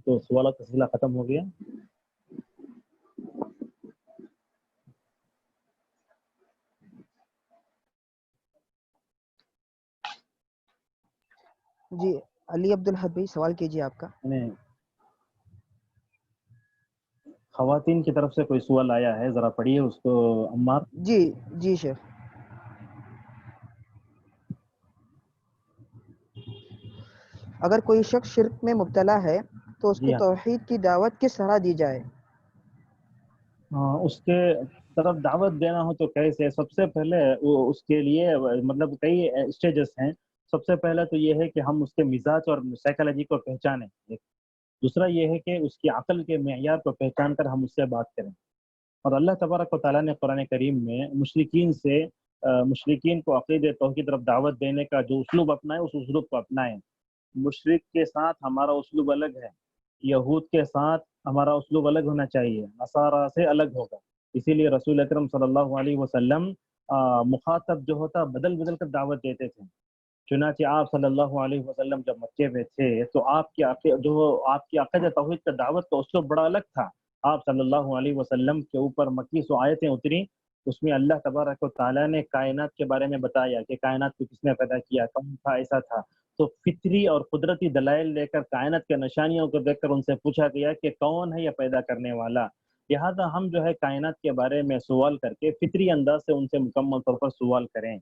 تو سوالات کا سلسلہ ختم ہو گیا۔ جی علی عبدالحد بھائی سوال کیجیے آپ کا۔ خواتین کی طرف سے کوئی سوال آیا ہے، ذرا پڑھیے اس کو عمار۔ جی جی شیخ، اگر کوئی شخص شرک میں مبتلا ہے تو اس جی کو ہاں، توحید کی دعوت کس طرح دی جائے؟ اس کے طرف دعوت دینا ہو تو کیسے؟ سب سے پہلے وہ اس کے لیے مطلب کئی اسٹیجز ہیں۔ سب سے پہلے تو یہ ہے کہ ہم اس کے مزاج اور سائیکالوجی کو پہچانیں، دوسرا یہ ہے کہ اس کی عقل کے معیار کو پہچان کر ہم اس سے بات کریں۔ اور اللہ تبارک و تعالیٰ نے قرآن کریم میں مشرکین کو عقیدہ توحید کی طرف دعوت دینے کا جو اسلوب اپنائے اس اسلوب کو اپنائیں۔ مشرک کے ساتھ ہمارا اسلوب الگ ہے، یہود کے ساتھ ہمارا اسلوب الگ ہونا چاہیے، نصارہ سے الگ ہوگا۔ اسی لیے رسول اکرم صلی اللہ علیہ وسلم مخاطب جو ہوتا بدل بدل کر دعوت دیتے تھے۔ چنانچہ آپ صلی اللہ علیہ وسلم جب مکے میں تھے تو آپ کی عقیدہ توحید کا دعوت کا اسلوب بڑا الگ تھا۔ آپ صلی اللہ علیہ وسلم کے اوپر مکی سو آیتیں اتری، اس میں اللہ تبارک و تعالیٰ نے کائنات کے بارے میں بتایا کہ کائنات کو کس نے پیدا کیا، کون تھا، ایسا تھا۔ تو فطری اور قدرتی دلائل لے کر کائنات کے نشانیوں کو دیکھ کر ان سے پوچھا گیا کہ کون ہے یہ پیدا کرنے والا۔ لہذا ہم جو ہے کائنات کے بارے میں سوال کر کے فطری انداز سے ان سے مکمل طور پر سوال کریں۔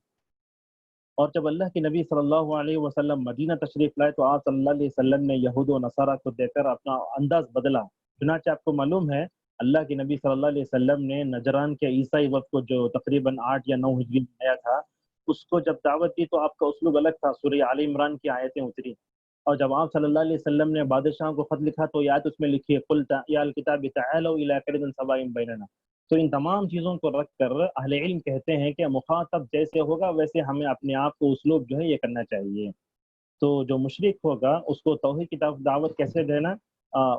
اور جب اللہ کے نبی صلی اللہ علیہ وسلم مدینہ تشریف لائے تو آپ صلی اللہ علیہ وسلم نے یہود و نصارہ کو دیکھ کر اپنا انداز بدلا۔ چنانچہ آپ کو معلوم ہے اللہ کے نبی صلی اللہ علیہ وسلم نے نجران کے عیسائی وقت کو جو تقریباً 8 یا 9 ہجری میں آیا تھا، اس کو جب دعوت دی تو آپ کا اسلوب الگ تھا، سورہ آل عمران کی آیتیں اتری۔ اور جب آپ صلی اللہ علیہ وسلم نے بادشاہوں کو خط لکھا تو یہ آیت اس میں لکھی قل یا الکتاب تعالوا الی کلمۃ سواء بیننا۔ تو ان تمام چیزوں کو رکھ کر اہل علم کہتے ہیں کہ مخاطب جیسے ہوگا ویسے ہمیں اپنے آپ کو اسلوب جو ہے یہ کرنا چاہیے۔ تو جو مشرک ہوگا اس کو توحید کی دعوت کیسے دینا،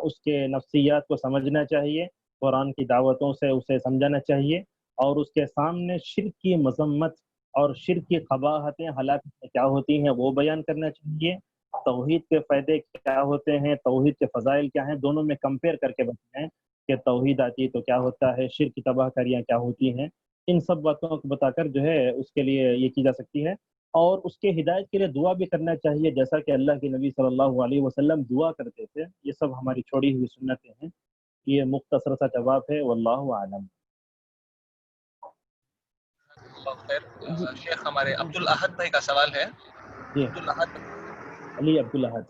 اس کے نفسیات کو سمجھنا چاہیے، قرآن کی دعوتوں سے اسے سمجھانا چاہیے، اور اس کے سامنے شرک کی مذمت اور شرک کی قباحتیں ہلاکتیں کیا ہوتی ہیں وہ بیان کرنا چاہیے، توحید کے فائدے کیا ہوتے ہیں، توحید کے فضائل کیا ہیں، دونوں میں کمپیئر کر کے بتائیں کہ توحید آتی تو کیا ہوتا ہے، شرک کی تباہ کاریاں کیا ہوتی ہیں۔ ان سب باتوں کو بتا کر جو ہے اس کے لیے یہ کی جا سکتی ہے اور اس کے ہدایت کے لیے دعا بھی کرنا چاہیے، جیسا کہ اللہ کے نبی صلی اللہ علیہ وسلم دعا کرتے تھے. یہ سب ہماری چھوڑی ہوئی سنتیں ہیں. یہ مختصر سا جواب ہے، واللہ اعلم. اللہ خیر. شیخ ہمارے عبد الاحد بھائی کا سوال ہے. جی، عبد الاحد علی عبد الاحد.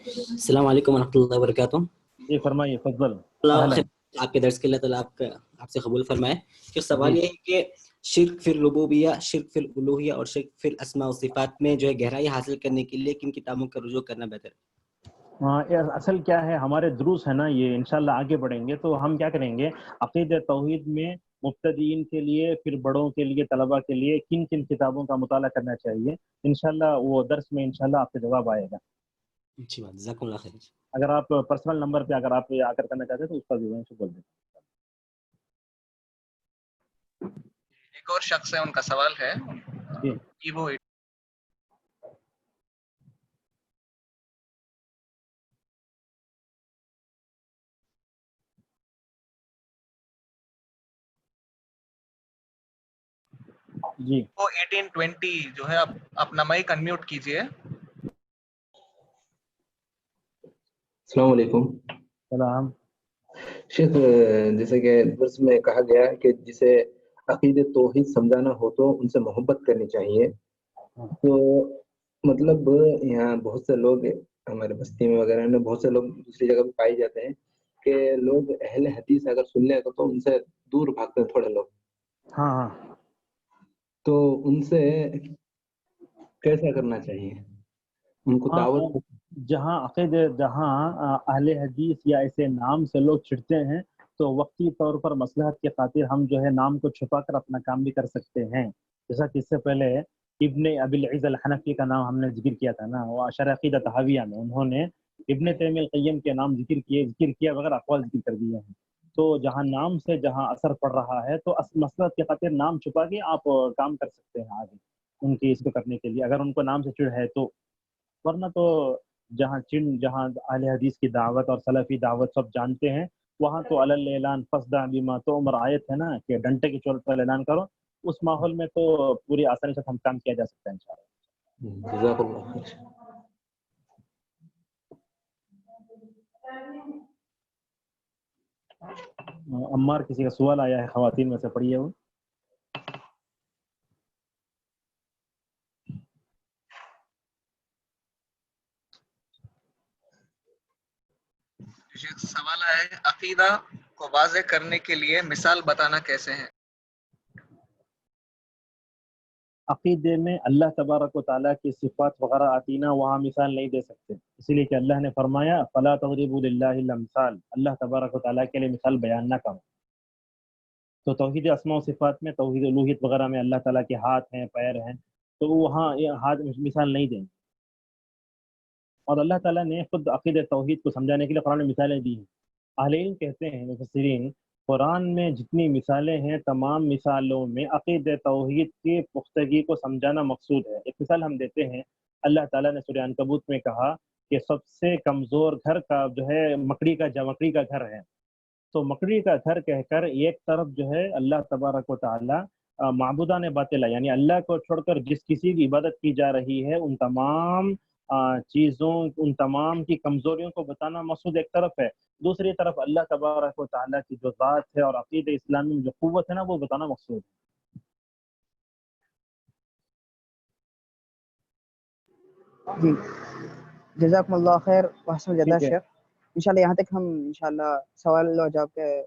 السلام علیکم ورحمۃ اللہ وبرکاتہ. جی فرمائیے، فضل. اللہ اہلاً. خیر آپ کے درس کے اللہ تعالیٰ آپ سے قبول فرمائے. کہ سوال جی. یہ ہے کہ شرک فی الربوبیہ، شرک فی الالوہیہ اور شرک فی الاسماء و صفات میں جو ہے گہرائی حاصل کرنے کے لیے کن کتابوں کا رجوع کرنا بہتر ہے؟ اصل کیا ہے، ہمارے دروس ہے نا، یہ انشاءاللہ آگے بڑھیں گے تو ہم کیا کریں گے، عقیدہ توحید میں مبتدئین کے لیے، پھر بڑوں کے لیے، طلباء کے لیے کن کن کتابوں کا مطالعہ کرنا چاہیے، انشاءاللہ وہ درس میں انشاءاللہ آپ کا جواب آئے گا. اچھی بات، جزاکم اللہ خیر. اگر آپ پرسنل نمبر پہ اگر آپ آ کر کرنا چاہتے ہیں تو اس کا بھی بول دیں. ایک اور شخص ہے، ان کا سوال ہے. جی. ایوو جی. 1820 جو ہے، آپ اپنا مائک انمیوٹ کیجئے. السلام علیکم سلام. شیخ. جیسے کہ درس میں کہا گیا ہے کہ جسے عقید توحید سمجھانا ہو تو ان سے محبت کرنی چاہیے. تو مطلب یہاں بہت سے لوگ ہمارے بستی میں وغیرہ میں بہت سے لوگ دوسری جگہ پہ پائے جاتے ہیں کہ لوگ اہل حدیث اگر سن لیں تو ان سے دور بھاگتے ہیں تھوڑے لوگ. ہاں ہاں. تو ان سے کیسا کرنا چاہیے، ان کو دعوت؟ جہاں جہاں اہل حدیث یا ایسے نام سے لوگ چھڑتے ہیں تو وقتی طور پر مصلحت کی خاطر ہم جو ہے نام کو چھپا کر اپنا کام بھی کر سکتے ہیں. جیسا کہ اس سے پہلے ابن ابی العز الحنفی کا نام ہم نے ذکر کیا تھا نا، وہ شرح عقیدہ طحاویہ میں انہوں نے ابن تیمیہ القیم کے نام ذکر کیا بغیر اقوال ذکر کر دیے ہیں. تو جہاں نام سے جہاں اثر پڑ رہا ہے تو مصلحت کی خاطر نام چھپا کے آپ کام کر سکتے ہیں آگے ان کی اس کو کرنے کے لیے، اگر ان کو نام سے چڑ ہے تو. ورنہ تو جہاں اہل حدیث کی دعوت اور سلفی دعوت سب جانتے ہیں، وہاں تو اعلان فصدع بما تؤمر آیت ہے نا کہ ڈنٹے کی چوٹ پر اعلان کرو. اس ماحول میں تو پوری آسانی سے ہم کام کیا جا سکتا ہے انشاءاللہ. جزاک اللہ خیر. عمار کسی کا سوال آیا ہے خواتین میں سے، پڑھیے وہ. سوال ہے، عقیدہ کو واضح کرنے کے لیے مثال بتانا کیسے ہے؟ عقیدے میں اللہ تبارک و تعالیٰ کی صفات وغیرہ آتی نا، وہاں مثال نہیں دے سکتے، اسی لیے کہ اللہ نے فرمایا فلا تضربوا للہ الامثال، اللہ تبارک و تعالیٰ کے لیے مثال بیان نہ کرو. تو توحید اسماء و صفات میں، توحید الوہیت وغیرہ میں اللہ تعالیٰ کے ہاتھ ہیں، پیر ہیں، تو وہاں ہاتھ مثال نہیں دیں گے. اور اللہ تعالیٰ نے خود عقید توحید کو سمجھانے کے لیے قرآن میں مثالیں دی ہیں. اہل علم کہتے ہیں، مفسرین، قرآن میں جتنی مثالیں ہیں تمام مثالوں میں عقید توحید کی پختگی کو سمجھانا مقصود ہے. ایک مثال ہم دیتے ہیں، اللہ تعالیٰ نے سورہ عنکبوت میں کہا کہ سب سے کمزور گھر کا جو ہے مکڑی کا گھر ہے. تو مکڑی کا گھر کہہ کر ایک طرف جو ہے اللہ تبارک و تعالیٰ معبودان باطلہ یعنی اللہ کو چھوڑ کر جس کسی کی عبادت کی جا رہی ہے ان تمام چیزوں، ان تمام کی کمزوریوں کو بتانا مقصود ایک طرف ہے، دوسری طرف اللہ تبارک و تعالیٰ کی جو ذات ہے اور عقید اسلامی میں جو قوت ہے نا وہ بتانا مقصود ہے. جی جزاکم اللہ خیر واحسن الجزاء ٹھیک ہے، شیخ. انشاءاللہ یہاں تک ہم انشاءاللہ سوال و جواب کے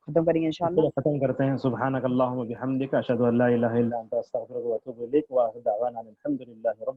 ختم کریں گے انشاءاللہ. چلو ختم کرتے ہیں. سبحانک اللہم و بحمدک، اشہد ان لا الہ الا انت، استغفرک و اتوب الیک، وآخر دعوانا الحمد للہ رب